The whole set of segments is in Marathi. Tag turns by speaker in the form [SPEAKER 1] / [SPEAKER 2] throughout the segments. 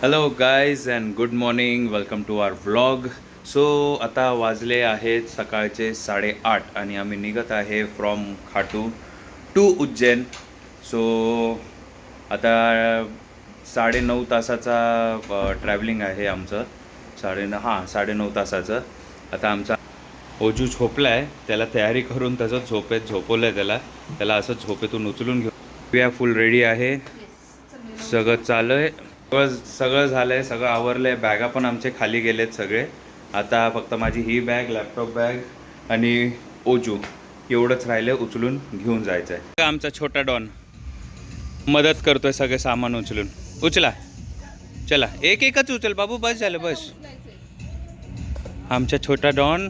[SPEAKER 1] Hello guys and good morning, welcome to our vlog. So आता वाजले आहेत सकाळचे 8:30 आणि आम्ही निघत आहे from Khatu to Ujjain. So आता 9.5 तासाचा ट्रॅव्हलिंग आहे आमचं. 9.5 तासाचं. आता आमचा ओजू झोपला आहे, त्याला तयारी करून तसंच झोपवलं आहे. त्याला असं झोपेतून उचलून घेऊ. वी आर फुल रेडी आहे, सगळं चालू आहे. सगळं झालं आहे, सगळं आवरलं आहे. बॅगा पण आमचे खाली गेलेत सगळे. आता फक्त माझी ही बॅग, लॅपटॉप बॅग आणि ओजू एवढंच राहिलं आहे, उचलून घेऊन जायचं आहे. आमचा छोटा डॉन मदत करतोय सगळे सामान उचलून. उचला, चला एकच उचल बाबू, बस झालं बस. आमचा छोटा डॉन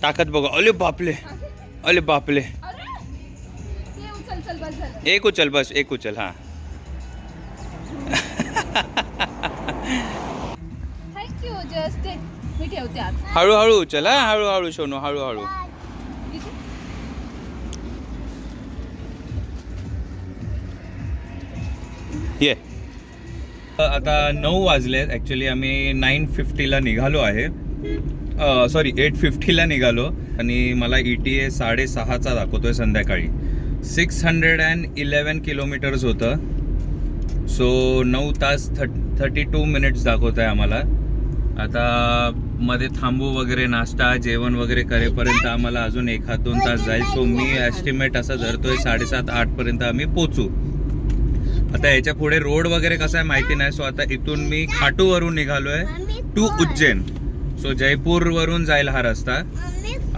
[SPEAKER 1] ताकद बघा. अले बापले. एक उचल बस, एक उचल. हां हळूहळू उचल. हा हळूहळू सोनू, हळूहळू. ये आता 9 वाजलेत. ॲक्च्युली आम्ही 9:50ला निघालो आहे. सॉरी 8:50ला निघालो आणि मला ETA 6:30चा दाखवतोय संध्याकाळी. 611 किलोमीटर्स होतं. सो 9 तास 32 मिनिट्स दाखवत आहे आम्हाला. आता मध्ये थांबू वगैरे, नाश्ता जेवण वगैरे करेपर्यंत आम्हाला अजून 1-2 तास जाईल. सो मी एस्टिमेट असं धरतोय 7:30-8 पर्यंत आम्ही पोचू. आता याच्या पुढे रोड वगैरे कसं आहे माहिती नाही. सो आता इथून मी खाटूवरून निघालो आहे टू उज्जैन. सो जयपूरवरून जाईल हा रस्ता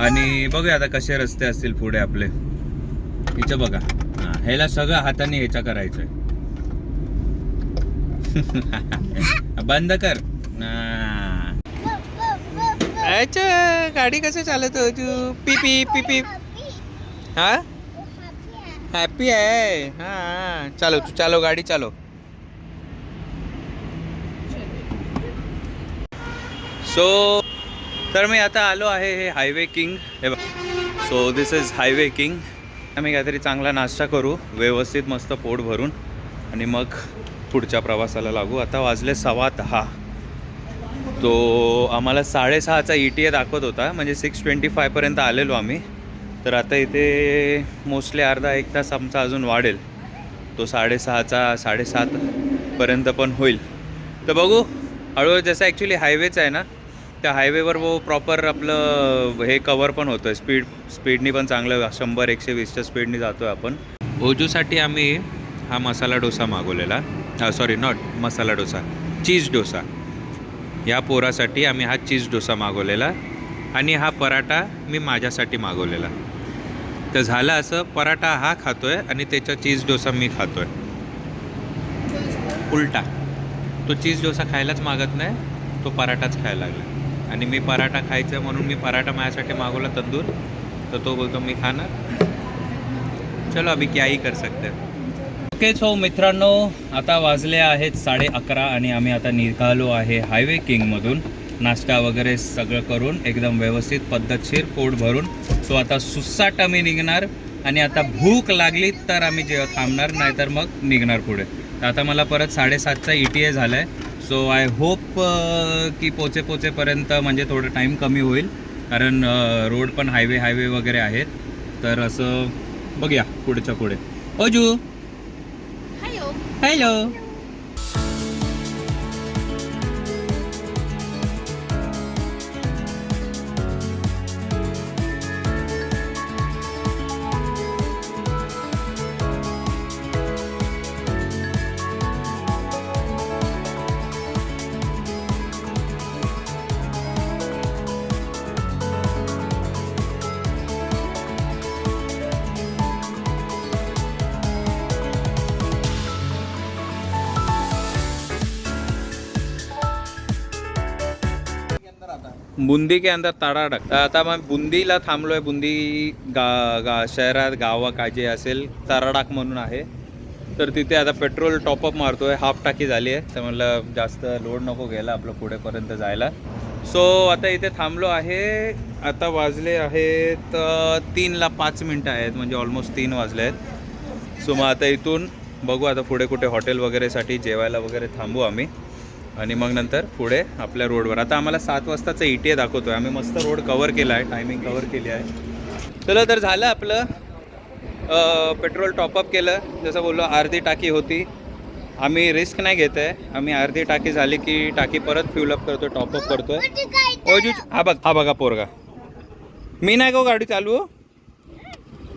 [SPEAKER 1] आणि बघूया आता कसे रस्ते असतील पुढे आपले. इथं बघा, ह्याला सगळं हाताने ह्याच्या करायचं आहे. बंद कर. अच्छा, गाडी कसं चालत हो तू? पिपी. हा हॅपी आहे. हा चालो गाडी चालो. सो तर मी आता आलो आहे हे हायवे किंग. हे बघ, so this is highway king. आम्ही काहीतरी चांगला नाश्ता करू व्यवस्थित, मस्त पोट भरून, आणि मग पुढच्या प्रवासाला लागू. आता वाजले 10:15. तो आम्हाला 6:30चा ETA दाखवत होता, म्हणजे 6:25 पर्यंत आलेलो आम्ही. तर आता इथे मोस्टली अर्धा 1 तास आमचा अजून वाढेल. तो 6:30चा 7:30 पर्यंत पण होईल. तर बघू हळूहळू. जसं ॲक्च्युली हायवेच आहे ना, त्या हायवेवर वो प्रॉपर आपलं हे कवर पण होतं. स्पीडनी पण चांगलं 100-120च्या स्पीडनी जातो आहे आपण. ओजूसाठी आम्ही हा मसाला डोसा मागवलेला. सॉरी नॉट मसाला डोसा, चीज डोसा. या पोरासाठी आम्ही हा चीज डोसा मागवलेला आणि हा पराठा मी माझ्यासाठी मागवलेला. तर झालं असं, पराठा हा खातोय आणि त्याचा चीज डोसा मी खातोय. उलटा. तो चीज डोसा खायलाच मागत नाही, तो पराठाच खायला लागला. आणि मी पराठा खायचं म्हणून मी पराठा माझ्यासाठी मागवला तंदूर. तर तो बोलतो मी खाणार. चलो अभी क्या ही कर सकते. ओके. सो मित्रांनो, आता वाजले आहेत 11:30 आणि आम्ही आता निघालो आहे हायवे किंगमधून. नाश्ता वगैरे सगळं करून एकदम व्यवस्थित पद्धतशीर पोट भरून. सो आता सुस्साट आम्ही निघणार आणि आता भूक लागली तर आम्ही जेव्हा थांबणार, नाहीतर मग निघणार पुढे. तर आता मला परत 7:30चा ETA झाला आहे. सो आय होप की पोचेपर्यंत म्हणजे थोडं टाईम कमी होईल, कारण रोड पण हायवे वगैरे आहेत. तर असं बघूया पुढच्या पुढे. ओजू हॅलो. बुंदी के अंदर तडाडक. आता मग बुंदीला थांबलो आहे. बुंदी शहरात गावा काय जे असेल तडाडक म्हणून आहे. तर तिथे आता पेट्रोल टॉपअप मारतो आहे. हाफ टाकी झाली आहे, तर म्हणलं जास्त लोड नको घ्यायला आपलं पुढेपर्यंत जायला. सो आता इथे थांबलो आहे. आता वाजले आहेत 3ला 5 मिनटं आहेत, म्हणजे ऑलमोस्ट 3 वाजले आहेत. सो मग आता इथून बघू आता पुढे कुठे हॉटेल वगैरेसाठी जेवायला वगैरे थांबू आम्ही. आणि मग नंतर पुढे आपल्या रोडवर. आता आम्हाला 7 वाजताचा ETA दाखवतो आहे. आम्ही मस्त रोड कवर केला आहे, टायमिंग कवर केली आहे. चला तर झालं आपलं. पेट्रोल टॉपअप केलं, जसं बोललो अर्धी टाकी होती. आम्ही रिस्क नाही घेत आहे, आम्ही अर्धी टाकी झाली की टाकी परत फ्यूलअप करतो, टॉपअप करतो आहे. ओजू हा बघा पोरगा. मी नाही गो गाडी चालू.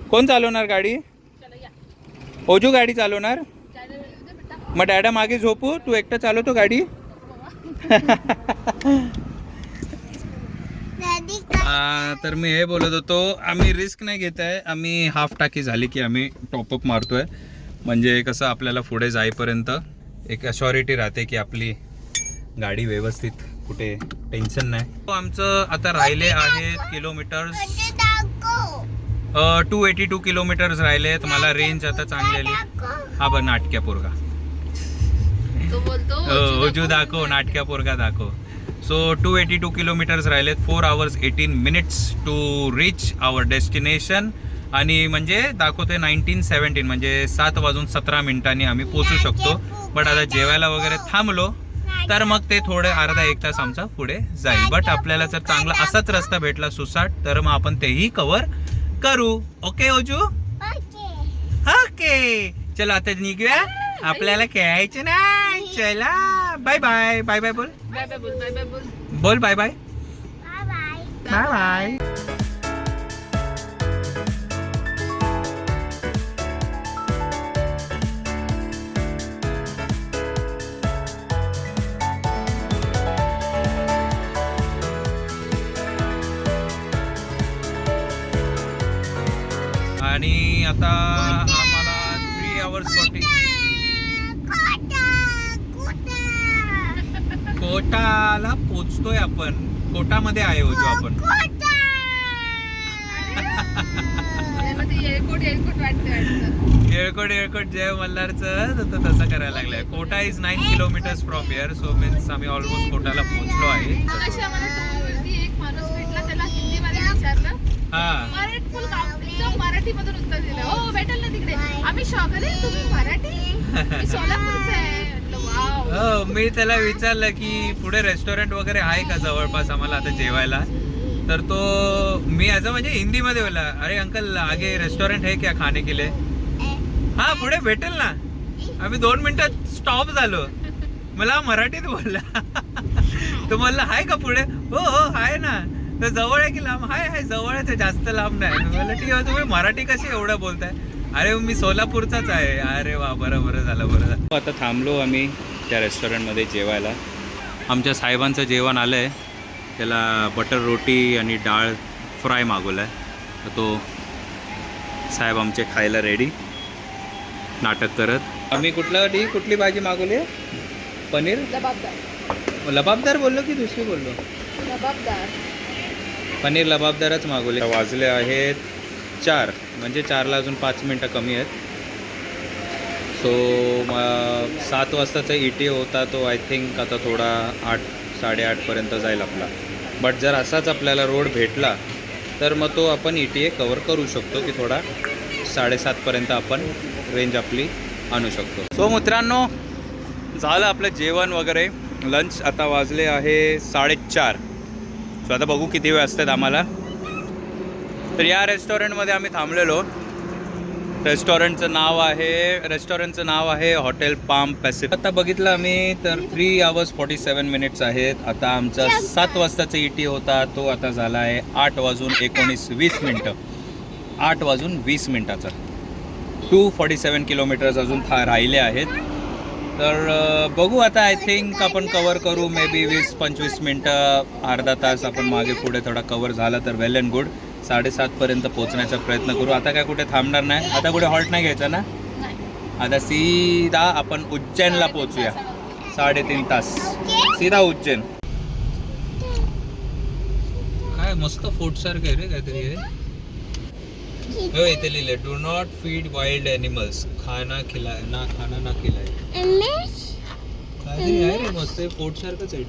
[SPEAKER 1] कोण चालवणार गाडी? ओजू गाडी चालवणार. मग डॅडा मागे झोपू, तू एकटा चालवतो गाडी. तर मी हे बोलत होतो, आम्ही रिस्क नाही घेत आहे. आम्ही हाफ टाकी झाली की आम्ही टॉपअप मारतोय. म्हणजे कसं आपल्याला पुढे जाईपर्यंत एक अशॉरिटी राहते की आपली गाडी व्यवस्थित, कुठे टेन्शन नाही. आमचं आता राहिले आहेत किलोमीटर्स 282 किलोमीटर्स राहिले आहेत. मला रेंज आता चांगली आली. हा बघ नाटक्या पोरगा, ओजू दाखव, नाटक्या पोरगा दाखव. सो 282 किलोमीटर्स राहिलेत. 4 hours 18 minutes to reach our destination. आणि म्हणजे दाखवतोय 19:17, म्हणजे 7:17 आम्ही पोचू शकतो. बट आता जेवायला वगैरे थांबलो तर मग ते थोडे अर्धा एक तास आमचा पुढे जाईल. बट आपल्याला जर चांगला असाच रस्ता भेटला सुसाट तर मग आपण तेही कव्हर करू. ओके ओजू? ओके चलो आता निघूया, आपल्याला खेळायचं नाही. चला बाय बाय. बाय बाय बोल.
[SPEAKER 2] बाय बाय बोल. बाय बाय बोल.
[SPEAKER 1] बोल बाय बाय. Bye bye. आणि आता आम्हाला 3 hours 40. कोटाला पोचतोय आपण. कोटामध्ये आहे होतो आपण. येळकोट जय मल्हारचं तसं करायला लागलंय. Kota is 9 kilometers from here. So means आम्ही ऑलमोस्ट कोटाला पोहोचलो आहे.
[SPEAKER 2] एक माणूस भेटला, त्याला हिंदीमध्ये विचारलं, मराठीमधून उत्तर दिलं. हो भेटेल ना तिकडे. आम्ही शॉक आले, तुम्ही मराठी? सोलापूरचं आहे.
[SPEAKER 1] हो, मी त्याला विचारलं की पुढे रेस्टॉरंट वगैरे आहे का जवळपास आम्हाला आता जेवायला. तर तो मी असं म्हणजे हिंदीमध्ये बोलला, अरे अंकल आगे रेस्टॉरंट है क्या खाने के लिए? हा पुढे भेटेल ना. आम्ही 2 मिनिटात स्टॉप झालो. मला मराठीत बोलला. तो म्हणला हाय का पुढे? हो हो आहे ना. तर जवळ आहे की लांब? हाय जवळच आहे, जास्त लांब नाही. मला ठीक आहे, तुम्ही मराठी कशी एवढं बोलताय? अरे मी सोलापूरचाच आहे. अरे वा, बरं झालं. आता थांबलो आम्ही त्या रेस्टॉरंटमध्ये जेवायला. आमच्या साहेबांचं जेवण आलं आहे. त्याला बटर रोटी आणि डाळ फ्राय मागवला आहे. तर तो साहेब आमचे खायला रेडी, नाटक करत. आम्ही कुठली भाजी मागवली आहे? पनीर लबाबदार बोललो की दुसरी बोललो?
[SPEAKER 2] लबाबदार.
[SPEAKER 1] पनीर लबाबदारच मागवले. वाजले आहेत 4, म्हणजे 4ला अजून 5 मिनटं कमी आहेत. सो 7 वाजताचा ETA होता तो आय थिंक आता थोडा 8-8:30पर्यंत जाईल आपला. बट जर असाच आपल्याला रोड भेटला तर मग तो आपण ETA कवर करू शकतो की थोडा 7:30पर्यंत आपण रेंज आपली आणू शकतो. सो मित्रांनो, झालं आपलं जेवण वगैरे, लंच. आता वाजले आहे 4:30. सो आता बघू किती वेळ असतात आम्हाला. तर या रेस्टॉरंटमध्ये आम्ही थांबलेलो. रेस्टॉरंटचं नाव आहे हॉटेल पाम पॅसिफिक. आता बघितलं आम्ही तर 3 hours 47 minutes आहेत. आता आमचा 7 वाजताचा ETA होता, तो आता झाला आहे 8:19 8:20 247 किलोमीटर्स अजून राहिले आहेत. तर बघू आता. आय थिंक आपण कवर करू मे बी 20-25 मिनटं, अर्धा तास आपण मागे पुढे थोडा कवर झाला तर वेल अँड गुड. 7:30पर्यंत पोहोचण्याचा प्रयत्न करू. आता काय कुठे थांबणार नाही. आता कुठे हॉल्ट नाही घ्यायचा ना. आता सीधा आपण उज्जैनला पोहोचूया. 3.5 तास सीधा उज्जैन. काय मस्त फोर्ट सारखं आहे रे काहीतरी आहे. इथे लिहिले do not feed wild animals, खाना खिलाय. काहीतरी आहे रे मस्त. फोर्ट सारखंच आहे.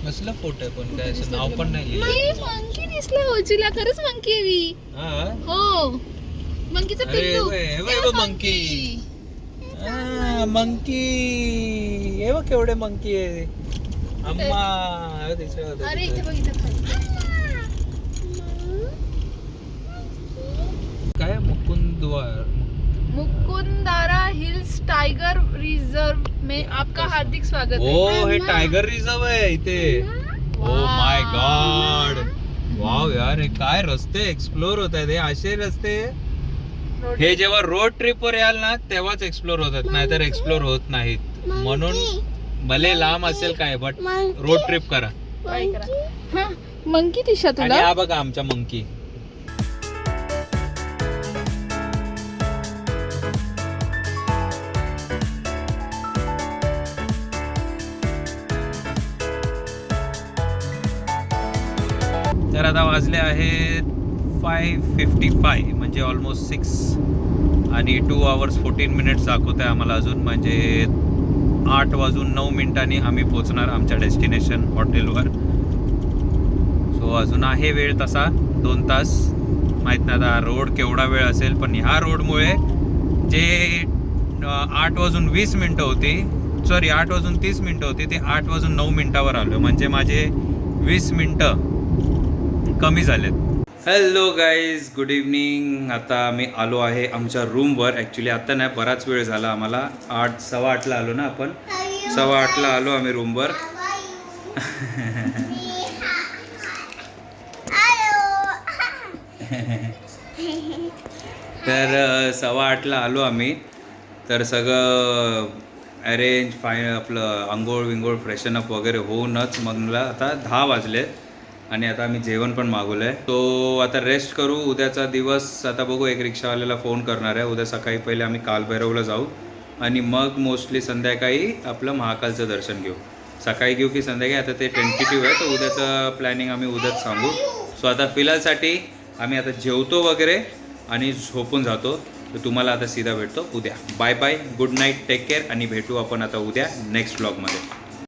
[SPEAKER 1] कसलं फोर्ट आहे पण काय असं नाव पण नाही लिहिलं.
[SPEAKER 2] मंकी दिसला ओजूला. खरंच मंकी आहे मी. हो, मंकीचं पिल्लू.
[SPEAKER 1] मंकी. मंकी हे बघ बघ केवढे मंकी आहे. अम्मा
[SPEAKER 2] अरे इथे बघ इथे खाली.
[SPEAKER 1] काय
[SPEAKER 2] मुकुंदारा हिल्स टाइगर रिजर्व में आपका हार्दिक स्वागत है.
[SPEAKER 1] हो हे टायगर रिझर्व आहे इथे. Oh my God. वाव यार हे काय रस्ते एक्सप्लोर होत आहेत. हे असे रस्ते हे जेव्हा रोड ट्रिप वर याल ना तेव्हाच एक्सप्लोर होतात, नाहीतर एक्सप्लोर होत नाहीत. म्हणून भले लांब असेल काय बट रोड ट्रिप करा.
[SPEAKER 2] काय करा. मंकी दिशा
[SPEAKER 1] आणि
[SPEAKER 2] तुला.
[SPEAKER 1] हा बघा आमच्या मंकी. तर आता वाजले आहेत 5:55 म्हणजे ऑलमोस्ट 6 आणि 2 hours 14 minutes दाखवत आहे आम्हाला अजून. म्हणजे 8:09 आम्ही पोहोचणार आमच्या डेस्टिनेशन हॉटेलवर. सो अजून आहे वेळ तसा 2 तास. माहीत नाही आता रोड केवढा वेळ असेल, पण ह्या रोडमुळे जे 8:20 होती, सॉरी 8:30 होती, ते 8:09 आलो. म्हणजे माझे 20 मिनटं कमी झालेत. Hello guys, good evening. आता मी आलो आहे आमच्या रूमवर. ॲक्च्युली आता नाही, बराच वेळ झाला आम्हाला. 8:15 आलो ना आपण. 8:15 आलो आम्ही रूमवर. तर 8:15 आलो आम्ही. तर सगळं अरेंज आपलं आंघोळ विंघोळ फ्रेशन अप वगैरे होऊनच मग मला आता 10 वाजले आणि आता आम्ही जेवण पण मागवलं आहे. तो आता रेस्ट करू. उद्याचा दिवस आता बघू. एक रिक्षावाल्याला फोन करणार आहे. उद्या सकाळी पहिले आम्ही कालभैरवला जाऊ आणि मग मोस्टली संध्याकाळी आपलं महाकालचं दर्शन घेऊ. सकाळी घेऊ की संध्याकाळी आता ते टेंटेटिव्ह आहे. तर उद्याचं प्लॅनिंग आम्ही उद्याच सांगू. सो आता फिलहालसाठी आम्ही आता जेवतो वगैरे आणि झोपून जातो. तर तुम्हाला आता सीधा भेटतो उद्या. Bye bye, good night, take care आणि भेटू आपण आता उद्या नेक्स्ट व्लॉगमध्ये.